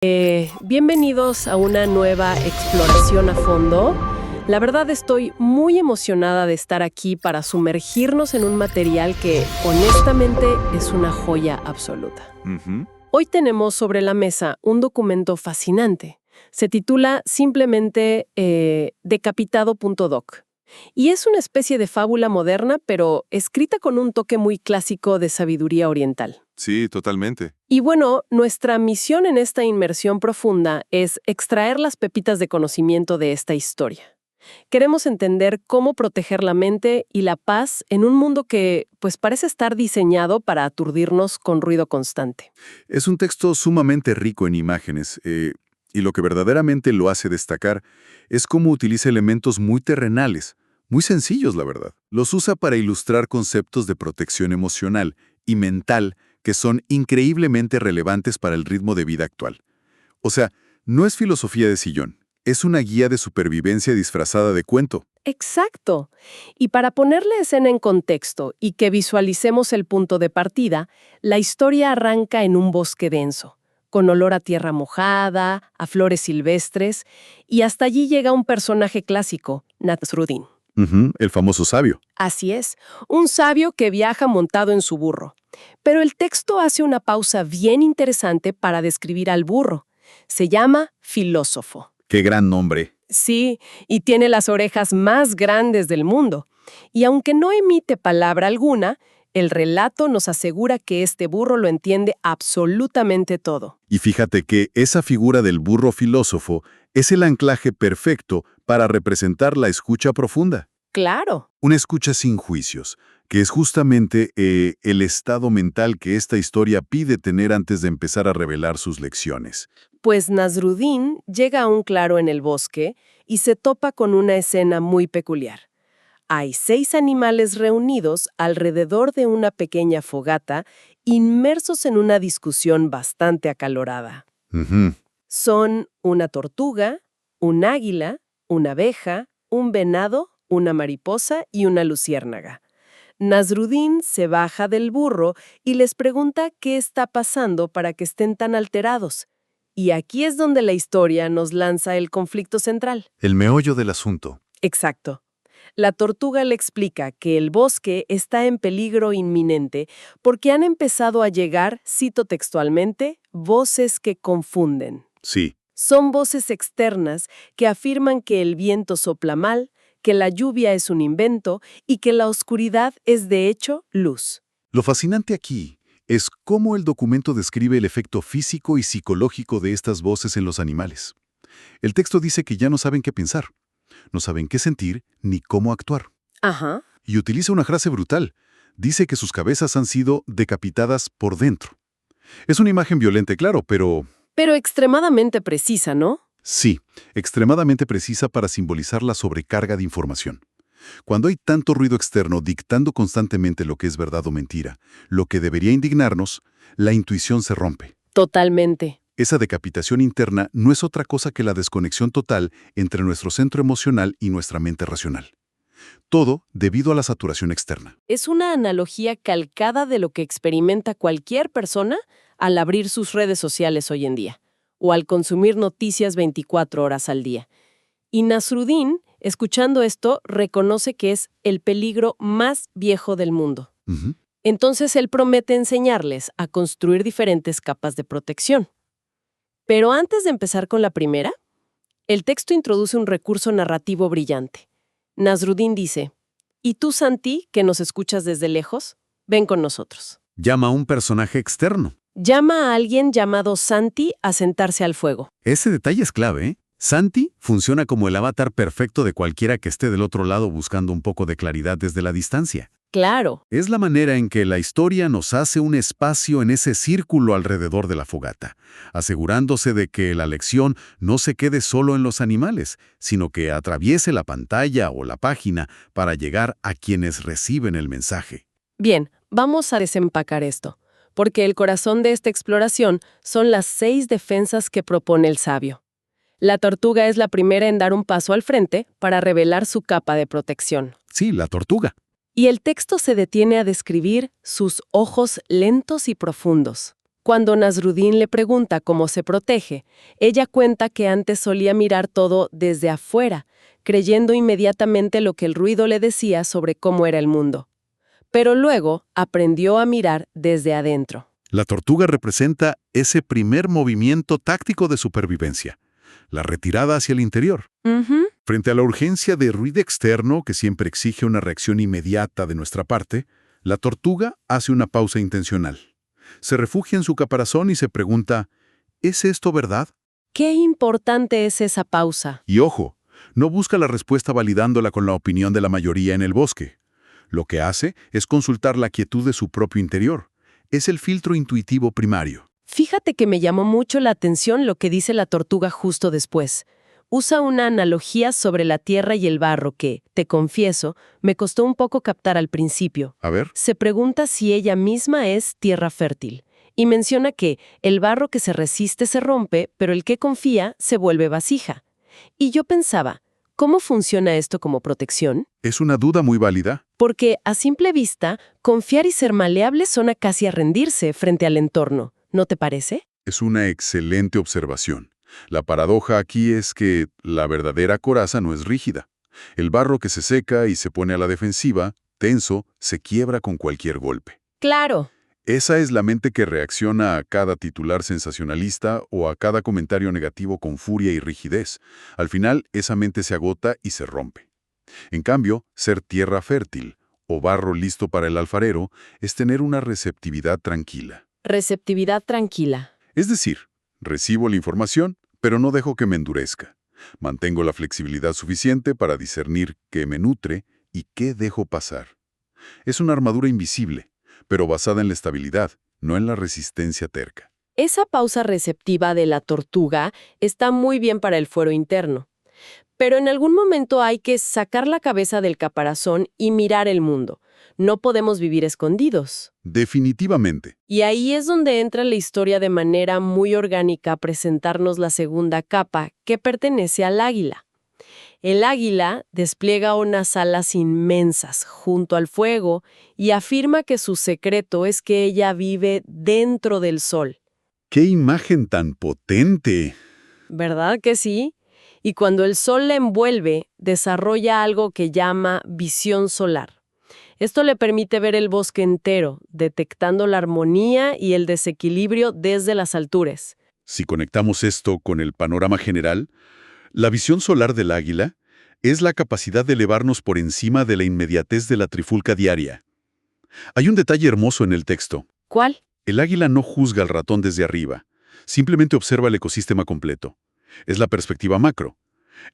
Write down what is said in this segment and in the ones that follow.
Bienvenidos a una nueva exploración a fondo. La verdad estoy muy emocionada de estar aquí para sumergirnos en un material que honestamente es una joya absoluta. Hoy tenemos sobre la mesa un documento fascinante. Se titula simplemente Decapitado.doc. Y es una especie de fábula moderna, pero escrita con un toque muy clásico de sabiduría oriental. Sí, totalmente. Y bueno, nuestra misión en esta inmersión profunda es extraer las pepitas de conocimiento de esta historia. Queremos entender cómo proteger la mente y la paz en un mundo que, pues, parece estar diseñado para aturdirnos con ruido constante. Es un texto sumamente rico en imágenes, y lo que verdaderamente lo hace destacar es cómo utiliza elementos muy terrenales, muy sencillos, la verdad. Los usa para ilustrar conceptos de protección emocional y mental que son increíblemente relevantes para el ritmo de vida actual. O sea, no es filosofía de sillón, es una guía de supervivencia disfrazada de cuento. Exacto. Y para ponerle escena en contexto y que visualicemos el punto de partida, la historia arranca en un bosque denso, con olor a tierra mojada, a flores silvestres, y hasta allí llega un personaje clásico, Nasruddin. El famoso sabio. Así es, un sabio que viaja montado en su burro. Pero el texto hace una pausa bien interesante para describir al burro. Se llama filósofo. ¡Qué gran nombre! Sí, y tiene las orejas más grandes del mundo. Y aunque no emite palabra alguna, el relato nos asegura que este burro lo entiende absolutamente todo. Y fíjate que esa figura del burro filósofo es el anclaje perfecto para representar la escucha profunda. Claro. Una escucha sin juicios, que es justamente el estado mental que esta historia pide tener antes de empezar a revelar sus lecciones. Pues Nasruddin llega a un claro en el bosque y se topa con una escena muy peculiar. Hay 6 animales reunidos alrededor de una pequeña fogata, inmersos en una discusión bastante acalorada. Son una tortuga, un águila, una abeja, un venado, una mariposa y una luciérnaga. Nasruddin se baja del burro y les pregunta qué está pasando para que estén tan alterados. Y aquí es donde la historia nos lanza el conflicto central. El meollo del asunto. Exacto. La tortuga le explica que el bosque está en peligro inminente porque han empezado a llegar, cito textualmente, voces que confunden. Sí. Son voces externas que afirman que el viento sopla mal, que la lluvia es un invento y que la oscuridad es de hecho luz. Lo fascinante aquí es cómo el documento describe el efecto físico y psicológico de estas voces en los animales. El texto dice que ya no saben qué pensar, no saben qué sentir ni cómo actuar. Ajá. Y utiliza una frase brutal. Dice que sus cabezas han sido decapitadas por dentro. Es una imagen violenta, claro, pero extremadamente precisa, ¿no? sí, extremadamente precisa para simbolizar la sobrecarga de información. Cuando hay tanto ruido externo dictando constantemente lo que es verdad o mentira, lo que debería indignarnos, la intuición se rompe. Totalmente. Esa decapitación interna no es otra cosa que la desconexión total entre nuestro centro emocional y nuestra mente racional. Todo debido a la saturación externa. Es una analogía calcada de lo que experimenta cualquier persona al abrir sus redes sociales hoy en día, o al consumir noticias 24 horas al día. Y Nasruddin, escuchando esto, reconoce que es el peligro más viejo del mundo. Entonces él promete enseñarles a construir diferentes capas de protección. Pero antes de empezar con la primera, el texto introduce un recurso narrativo brillante. Nasruddin dice, «¿Y tú, Santi, que nos escuchas desde lejos? Ven con nosotros». Llama a un personaje externo. Llama a alguien llamado Santi a sentarse al fuego. Ese detalle es clave, ¿eh? Santi funciona como el avatar perfecto de cualquiera que esté del otro lado buscando un poco de claridad desde la distancia. Claro. Es la manera en que la historia nos hace un espacio en ese círculo alrededor de la fogata, asegurándose de que la lección no se quede solo en los animales, sino que atraviese la pantalla o la página para llegar a quienes reciben el mensaje. Bien, vamos a desempacar esto, porque el corazón de esta exploración son las 6 defensas que propone el sabio. La tortuga es la primera en dar un paso al frente para revelar su capa de protección. Sí, la tortuga. Y el texto se detiene a describir sus ojos lentos y profundos. Cuando Nasruddin le pregunta cómo se protege, ella cuenta que antes solía mirar todo desde afuera, creyendo inmediatamente lo que el ruido le decía sobre cómo era el mundo. Pero luego aprendió a mirar desde adentro. La tortuga representa ese primer movimiento táctico de supervivencia, la retirada hacia el interior. Frente a la urgencia de ruido externo que siempre exige una reacción inmediata de nuestra parte, la tortuga hace una pausa intencional. Se refugia en su caparazón y se pregunta, ¿es esto verdad? Qué importante es esa pausa. Y ojo, no busca la respuesta validándola con la opinión de la mayoría en el bosque. Lo que hace es consultar la quietud de su propio interior. Es el filtro intuitivo primario. Fíjate que me llamó mucho la atención lo que dice la tortuga justo después. Usa una analogía sobre la tierra y el barro que, te confieso, me costó un poco captar al principio. A ver. Se pregunta si ella misma es tierra fértil, y menciona que el barro que se resiste se rompe, pero el que confía se vuelve vasija. Y yo pensaba, ¿cómo funciona esto como protección? Es una duda muy válida. Porque, a simple vista, confiar y ser maleable suena casi a rendirse frente al entorno, ¿no te parece? Es una excelente observación. La paradoja aquí es que la verdadera coraza no es rígida. El barro que se seca y se pone a la defensiva, tenso, se quiebra con cualquier golpe. Claro. Esa es la mente que reacciona a cada titular sensacionalista o a cada comentario negativo con furia y rigidez. Al final, esa mente se agota y se rompe. En cambio, ser tierra fértil o barro listo para el alfarero es tener una receptividad tranquila. Receptividad tranquila. Es decir, recibo la información, pero no dejo que me endurezca. Mantengo la flexibilidad suficiente para discernir qué me nutre y qué dejo pasar. Es una armadura invisible, pero basada en la estabilidad, no en la resistencia terca. Esa pausa receptiva de la tortuga está muy bien para el fuero interno. Pero en algún momento hay que sacar la cabeza del caparazón y mirar el mundo. No podemos vivir escondidos. Definitivamente. Y ahí es donde entra la historia de manera muy orgánica a presentarnos la segunda capa, que pertenece al águila. El águila despliega unas alas inmensas junto al fuego y afirma que su secreto es que ella vive dentro del sol. ¡Qué imagen tan potente! ¿Verdad que sí? Y cuando el sol la envuelve, desarrolla algo que llama visión solar. Esto le permite ver el bosque entero, detectando la armonía y el desequilibrio desde las alturas. Si conectamos esto con el panorama general, la visión solar del águila es la capacidad de elevarnos por encima de la inmediatez de la trifulca diaria. Hay un detalle hermoso en el texto. ¿Cuál? El águila no juzga al ratón desde arriba, simplemente observa el ecosistema completo. Es la perspectiva macro.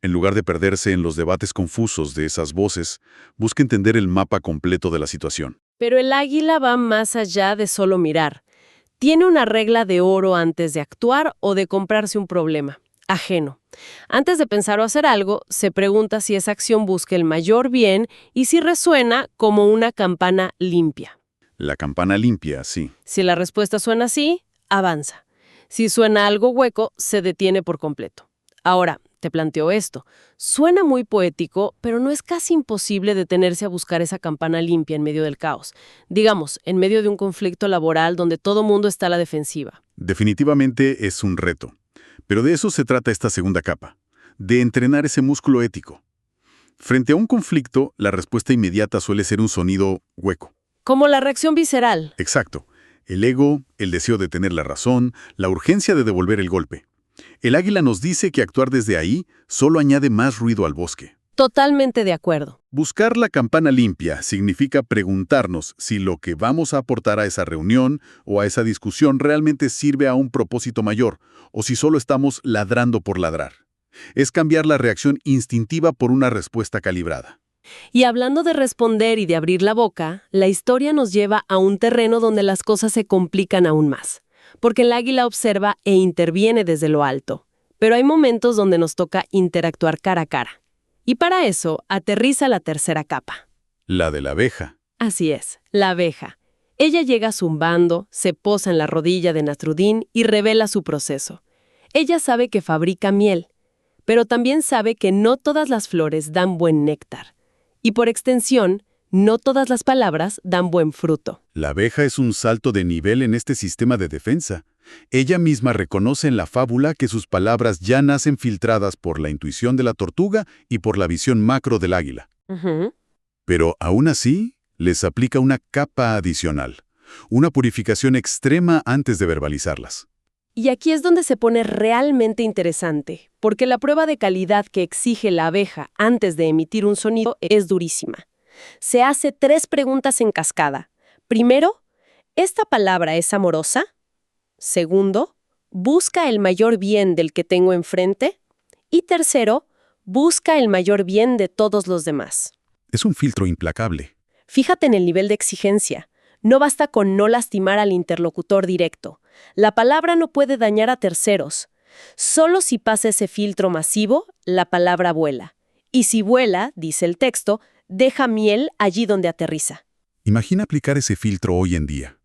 En lugar de perderse en los debates confusos de esas voces, busca entender el mapa completo de la situación. Pero el águila va más allá de solo mirar. Tiene una regla de oro antes de actuar o de comprarse un problema ajeno. Antes de pensar o hacer algo, se pregunta si esa acción busca el mayor bien y si resuena como una campana limpia. La campana limpia, sí. Si la respuesta suena así, avanza. Si suena algo hueco, se detiene por completo. Ahora, te planteo esto. Suena muy poético, pero ¿no es casi imposible detenerse a buscar esa campana limpia en medio del caos? Digamos, en medio de un conflicto laboral donde todo mundo está a la defensiva. Definitivamente es un reto. Pero de eso se trata esta segunda capa, de entrenar ese músculo ético. Frente a un conflicto, la respuesta inmediata suele ser un sonido hueco. Como la reacción visceral. Exacto. El ego, el deseo de tener la razón, la urgencia de devolver el golpe. El águila nos dice que actuar desde ahí solo añade más ruido al bosque. Totalmente de acuerdo. Buscar la campana limpia significa preguntarnos si lo que vamos a aportar a esa reunión o a esa discusión realmente sirve a un propósito mayor, o si solo estamos ladrando por ladrar. Es cambiar la reacción instintiva por una respuesta calibrada. Y hablando de responder y de abrir la boca, la historia nos lleva a un terreno donde las cosas se complican aún más. Porque el águila observa e interviene desde lo alto. Pero hay momentos donde nos toca interactuar cara a cara. Y para eso aterriza la tercera capa. La de la abeja. Así es, la abeja. Ella llega zumbando, se posa en la rodilla de Nasruddin y revela su proceso. Ella sabe que fabrica miel, pero también sabe que no todas las flores dan buen néctar. Y por extensión, No todas las palabras dan buen fruto. La abeja es un salto de nivel en este sistema de defensa. Ella misma reconoce en la fábula que sus palabras ya nacen filtradas por la intuición de la tortuga y por la visión macro del águila. Ujú. Pero aún así, les aplica una capa adicional, una purificación extrema antes de verbalizarlas. Y aquí es donde se pone realmente interesante, porque la prueba de calidad que exige la abeja antes de emitir un sonido es durísima. Se hace 3 preguntas en cascada. Primero, ¿esta palabra es amorosa? Segundo, ¿busca el mayor bien del que tengo enfrente? Y tercero, ¿busca el mayor bien de todos los demás? Es un filtro implacable. Fíjate en el nivel de exigencia. No basta con no lastimar al interlocutor directo. La palabra no puede dañar a terceros. Solo si pasa ese filtro masivo, la palabra vuela. Y si vuela, dice el texto, deja miel allí donde aterriza. Imagina aplicar ese filtro hoy en día.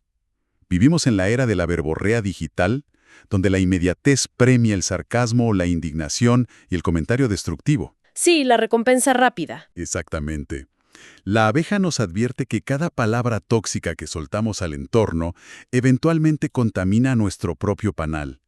Vivimos en la era de la verborrea digital, donde la inmediatez premia el sarcasmo, la indignación y el comentario destructivo. Sí, la recompensa rápida. Exactamente. La abeja nos advierte que cada palabra tóxica que soltamos al entorno eventualmente contamina nuestro propio panal.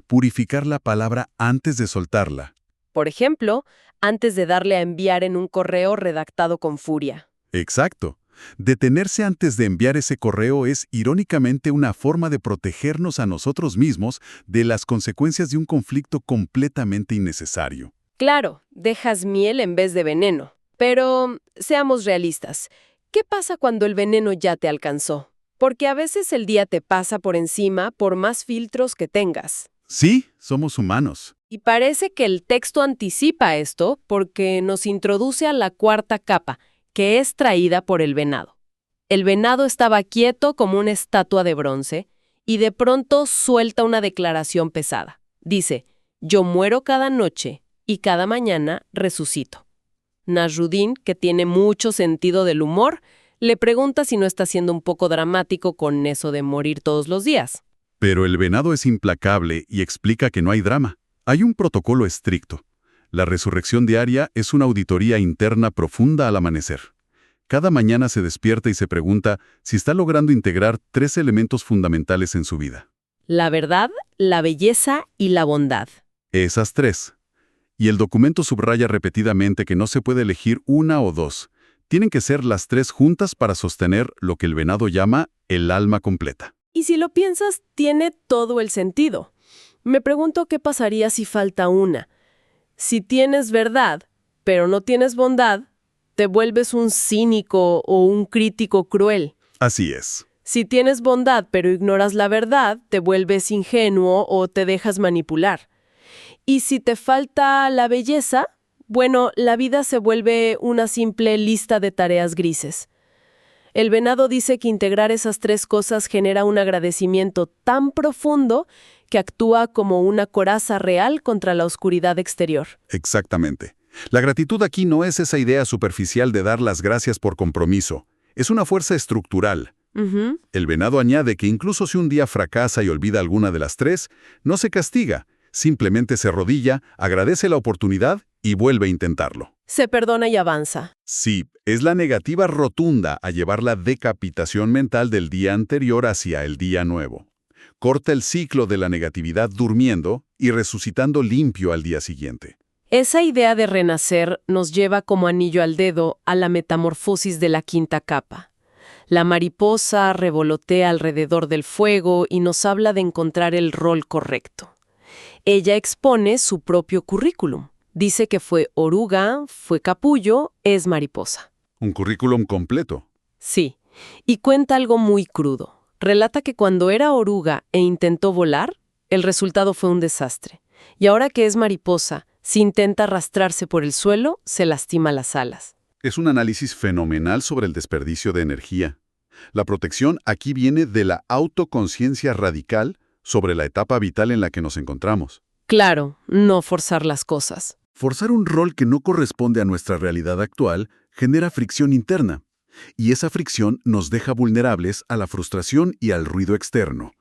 Purificar la palabra antes de soltarla. Por ejemplo, antes de darle a enviar en un correo redactado con furia. Exacto. Detenerse antes de enviar ese correo es irónicamente una forma de protegernos a nosotros mismos de las consecuencias de un conflicto completamente innecesario. Claro, dejas miel en vez de veneno. Pero seamos realistas. ¿Qué pasa cuando el veneno ya te alcanzó? Porque a veces el día te pasa por encima por más filtros que tengas. Sí, somos humanos. Y parece que el texto anticipa esto porque nos introduce a la 4ª capa, que es traída por el venado. El venado estaba quieto como una estatua de bronce y de pronto suelta una declaración pesada. Dice, yo muero cada noche y cada mañana resucito. Nasruddin, que tiene mucho sentido del humor, le pregunta si no está siendo un poco dramático con eso de morir todos los días. Pero el venado es implacable y explica que no hay drama. Hay un protocolo estricto. La resurrección diaria es una auditoría interna profunda al amanecer. Cada mañana se despierta y se pregunta si está logrando integrar 3 elementos fundamentales en su vida. La verdad, la belleza y la bondad. Esas 3. Y el documento subraya repetidamente que no se puede elegir una o 2. Tienen que ser las 3 juntas para sostener lo que el venado llama el alma completa. Y si lo piensas, tiene todo el sentido. Me pregunto qué pasaría si falta una. Si tienes verdad, pero no tienes bondad, te vuelves un cínico o un crítico cruel. Así es. Si tienes bondad, pero ignoras la verdad, te vuelves ingenuo o te dejas manipular. Y si te falta la belleza, bueno, la vida se vuelve una simple lista de tareas grises. El venado dice que integrar esas 3 cosas genera un agradecimiento tan profundo que actúa como una coraza real contra la oscuridad exterior. Exactamente. La gratitud aquí no es esa idea superficial de dar las gracias por compromiso. Es una fuerza estructural. Ujú. El venado añade que incluso si un día fracasa y olvida alguna de las 3, no se castiga. Simplemente se arrodilla, agradece la oportunidad y vuelve a intentarlo. Se perdona y avanza. Sí, es la negativa rotunda a llevar la decapitación mental del día anterior hacia el día nuevo. Corta el ciclo de la negatividad durmiendo y resucitando limpio al día siguiente. Esa idea de renacer nos lleva como anillo al dedo a la metamorfosis de la 5ª capa. La mariposa revolotea alrededor del fuego y nos habla de encontrar el rol correcto. Ella expone su propio currículum. Dice que fue oruga, fue capullo, es mariposa. Un currículum completo. Sí, y cuenta algo muy crudo. Relata que cuando era oruga e intentó volar, el resultado fue un desastre. Y ahora que es mariposa, si intenta arrastrarse por el suelo, se lastima las alas. Es un análisis fenomenal sobre el desperdicio de energía. La protección aquí viene de la autoconciencia radical sobre la etapa vital en la que nos encontramos. Claro, no forzar las cosas. Forzar un rol que no corresponde a nuestra realidad actual genera fricción interna, y esa fricción nos deja vulnerables a la frustración y al ruido externo.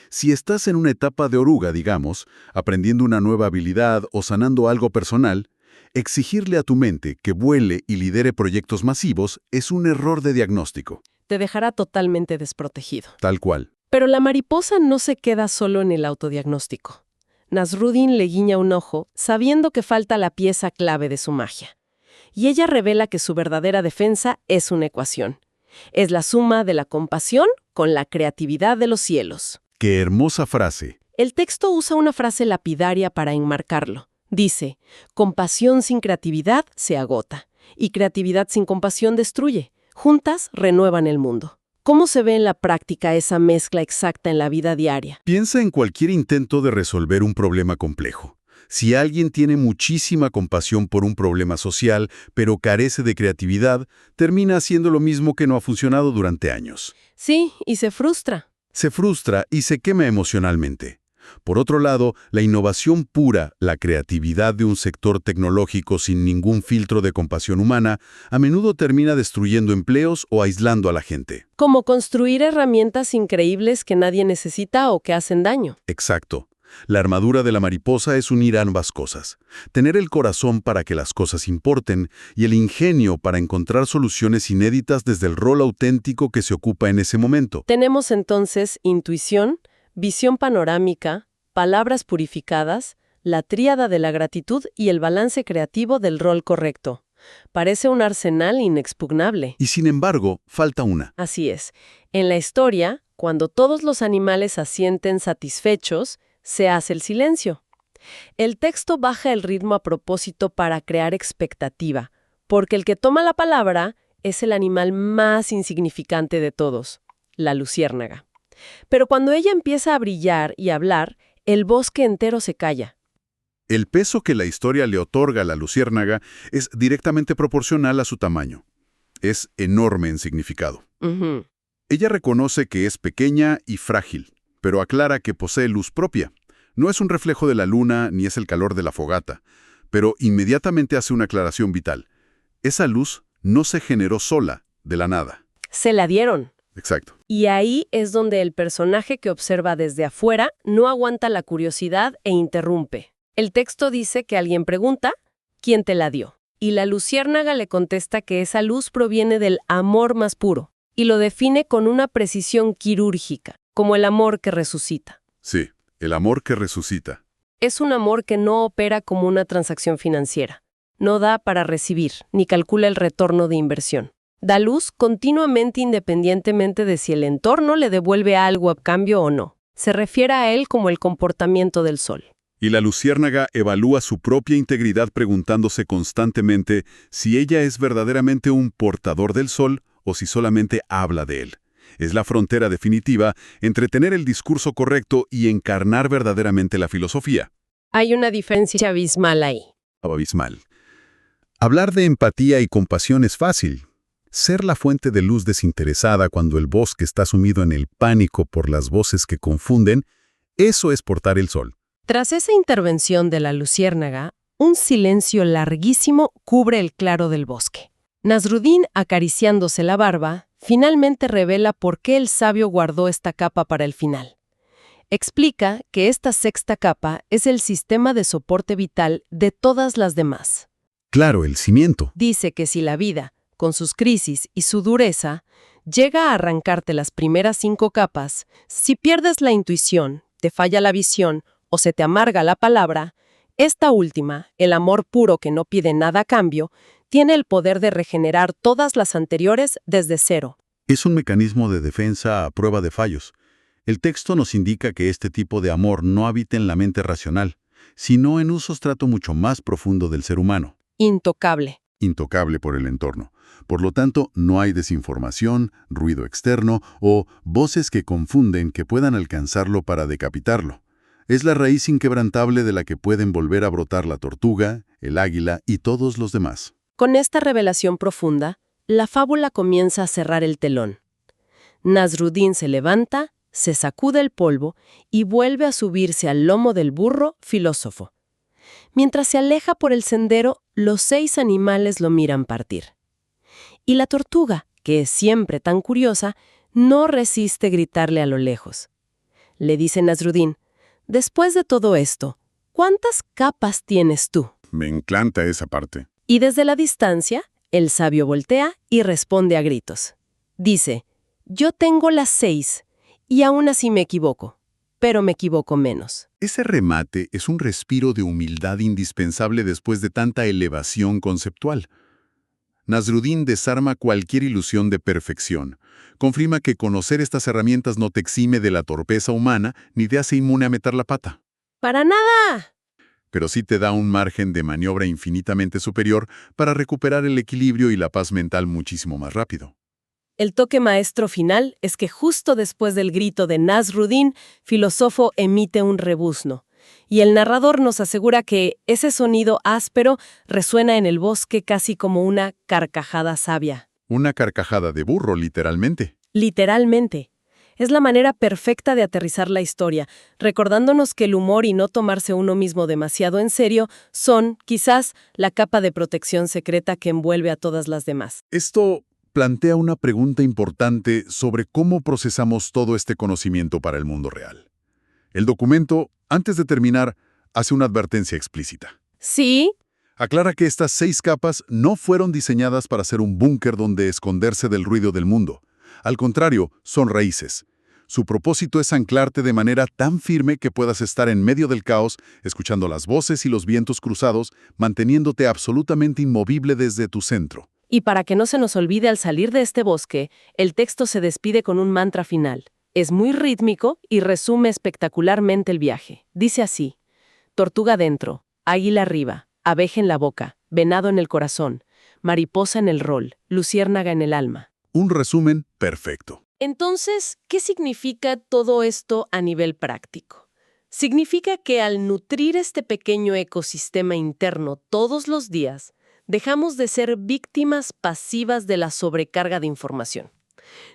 Si estás en una etapa de oruga, digamos, aprendiendo una nueva habilidad o sanando algo personal, Exigirle a tu mente que vuele y lidere proyectos masivos es un error de diagnóstico. Te dejará totalmente desprotegido. Tal cual. Pero la mariposa no se queda solo en el autodiagnóstico. Nasruddin le guiña un ojo, sabiendo que falta la pieza clave de su magia. Y ella revela que su verdadera defensa es una ecuación. Es la suma de la compasión con la creatividad de los cielos. ¡Qué hermosa frase! El texto usa una frase lapidaria para enmarcarlo. Dice, compasión sin creatividad se agota, y creatividad sin compasión destruye. Juntas renuevan el mundo. ¿Cómo se ve en la práctica esa mezcla exacta en la vida diaria? Piensa en cualquier intento de resolver un problema complejo. Si alguien tiene muchísima compasión por un problema social, pero carece de creatividad, termina haciendo lo mismo que no ha funcionado durante años. Sí, y se frustra. Se frustra y se quema emocionalmente. Por otro lado, la innovación pura, la creatividad de un sector tecnológico sin ningún filtro de compasión humana, a menudo termina destruyendo empleos o aislando a la gente. Como construir herramientas increíbles que nadie necesita o que hacen daño. Exacto. La armadura de la mariposa es unir ambas cosas. Tener el corazón para que las cosas importen y el ingenio para encontrar soluciones inéditas desde el rol auténtico que se ocupa en ese momento. Tenemos entonces intuición, visión panorámica, palabras purificadas, la tríada de la gratitud y el balance creativo del rol correcto. Parece un arsenal inexpugnable. Y sin embargo, falta una. Así es. En la historia, cuando todos los animales asienten satisfechos, se hace el silencio. El texto baja el ritmo a propósito para crear expectativa, porque el que toma la palabra es el animal más insignificante de todos, la luciérnaga. Pero cuando ella empieza a brillar y a hablar, el bosque entero se calla. El peso que la historia le otorga a la luciérnaga es directamente proporcional a su tamaño. Es enorme en significado. Ella reconoce que es pequeña y frágil, pero aclara que posee luz propia. No es un reflejo de la luna ni es el calor de la fogata, pero inmediatamente hace una aclaración vital. Esa luz no se generó sola, de la nada. Se la dieron. Exacto. Y ahí es donde el personaje que observa desde afuera no aguanta la curiosidad e interrumpe. El texto dice que alguien pregunta, ¿quién te la dio? Y la luciérnaga le contesta que esa luz proviene del amor más puro, y lo define con una precisión quirúrgica, como el amor que resucita. Sí, el amor que resucita. Es un amor que no opera como una transacción financiera. No da para recibir, ni calcula el retorno de inversión. Da luz continuamente independientemente de si el entorno le devuelve algo a cambio o no. Se refiere a él como el comportamiento del sol. Y la luciérnaga evalúa su propia integridad preguntándose constantemente si ella es verdaderamente un portador del sol o si solamente habla de él. Es la frontera definitiva entre tener el discurso correcto y encarnar verdaderamente la filosofía. Hay una diferencia abismal ahí. Abismal. Hablar de empatía y compasión es fácil. Ser la fuente de luz desinteresada cuando el bosque está sumido en el pánico por las voces que confunden, eso es portar el sol. Tras esa intervención de la luciérnaga, un silencio larguísimo cubre el claro del bosque. Nasruddin, acariciándose la barba, finalmente revela por qué el sabio guardó esta capa para el final. Explica que esta sexta capa es el sistema de soporte vital de todas las demás. Claro, el cimiento. Dice que si la vida, con sus crisis y su dureza, llega a arrancarte las primeras 5 capas, si pierdes la intuición, te falla la visión o se te amarga la palabra, esta última, el amor puro que no pide nada a cambio, tiene el poder de regenerar todas las anteriores desde cero. Es un mecanismo de defensa a prueba de fallos. El texto nos indica que este tipo de amor no habita en la mente racional, sino en un sustrato mucho más profundo del ser humano. Intocable. Intocable por el entorno. Por lo tanto, no hay desinformación, ruido externo o voces que confunden que puedan alcanzarlo para decapitarlo. Es la raíz inquebrantable de la que pueden volver a brotar la tortuga, el águila y todos los demás. Con esta revelación profunda, la fábula comienza a cerrar el telón. Nasruddin se levanta, se sacude el polvo y vuelve a subirse al lomo del burro filósofo. Mientras se aleja por el sendero, los 6 animales lo miran partir. Y la tortuga, que es siempre tan curiosa, no resiste gritarle a lo lejos. Le dice Nasruddin, después de todo esto, ¿cuántas capas tienes tú? Me encanta esa parte. Y desde la distancia, el sabio voltea y responde a gritos. Dice, yo tengo las 6 y aún así me equivoco, pero me equivoco menos. Ese remate es un respiro de humildad indispensable después de tanta elevación conceptual. Nasruddin desarma cualquier ilusión de perfección. Confirma que conocer estas herramientas no te exime de la torpeza humana ni te hace inmune a meter la pata. ¡Para nada! Pero sí te da un margen de maniobra infinitamente superior para recuperar el equilibrio y la paz mental muchísimo más rápido. El toque maestro final es que justo después del grito de Nasruddin, Filósofo emite un rebuzno. Y el narrador nos asegura que ese sonido áspero resuena en el bosque casi como una carcajada sabia. Una carcajada de burro, literalmente. Literalmente. Es la manera perfecta de aterrizar la historia, recordándonos que el humor y no tomarse uno mismo demasiado en serio son, quizás, la capa de protección secreta que envuelve a todas las demás. Esto plantea una pregunta importante sobre cómo procesamos todo este conocimiento para el mundo real. El documento, antes de terminar, hace una advertencia explícita. Sí, Aclara que estas 6 capas no fueron diseñadas para ser un búnker donde esconderse del ruido del mundo. Al contrario, son raíces. Su propósito es anclarte de manera tan firme que puedas estar en medio del caos, escuchando las voces y los vientos cruzados, manteniéndote absolutamente inmovible desde tu centro. y para que no se nos olvide al salir de este bosque, el texto se despide con un mantra final. Es muy rítmico y resume espectacularmente el viaje. Dice así: tortuga dentro, águila arriba, abeja en la boca, venado en el corazón, mariposa en el rol, luciérnaga en el alma. Un resumen perfecto. Entonces, ¿qué significa todo esto a nivel práctico? Significa que al nutrir este pequeño ecosistema interno todos los días, dejamos de ser víctimas pasivas de la sobrecarga de información.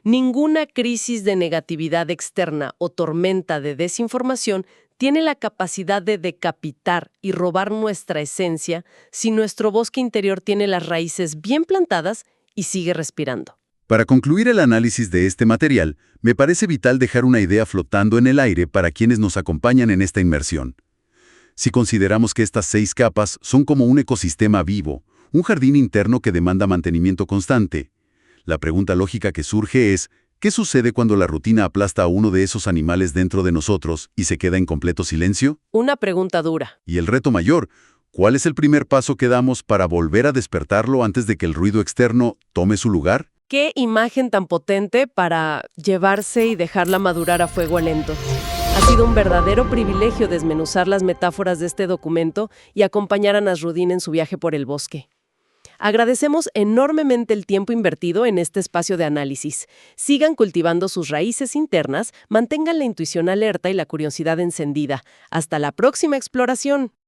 Ninguna crisis de negatividad externa o tormenta de desinformación tiene la capacidad de decapitar y robar nuestra esencia si nuestro bosque interior tiene las raíces bien plantadas y sigue respirando. Para concluir el análisis de este material, me parece vital dejar una idea flotando en el aire para quienes nos acompañan en esta inmersión. Si consideramos que estas 6 capas son como un ecosistema vivo, un jardín interno que demanda mantenimiento constante, la pregunta lógica que surge es, ¿qué sucede cuando la rutina aplasta a uno de esos animales dentro de nosotros y se queda en completo silencio? Una pregunta dura. Y el reto mayor, ¿cuál es el primer paso que damos para volver a despertarlo antes de que el ruido externo tome su lugar? Qué imagen tan potente para llevarse y dejarla madurar a fuego lento. Ha sido un verdadero privilegio desmenuzar las metáforas de este documento y acompañar a Nasruddin en su viaje por el bosque. Agradecemos enormemente el tiempo invertido en este espacio de análisis. Sigan cultivando sus raíces internas, mantengan la intuición alerta y la curiosidad encendida. Hasta la próxima exploración.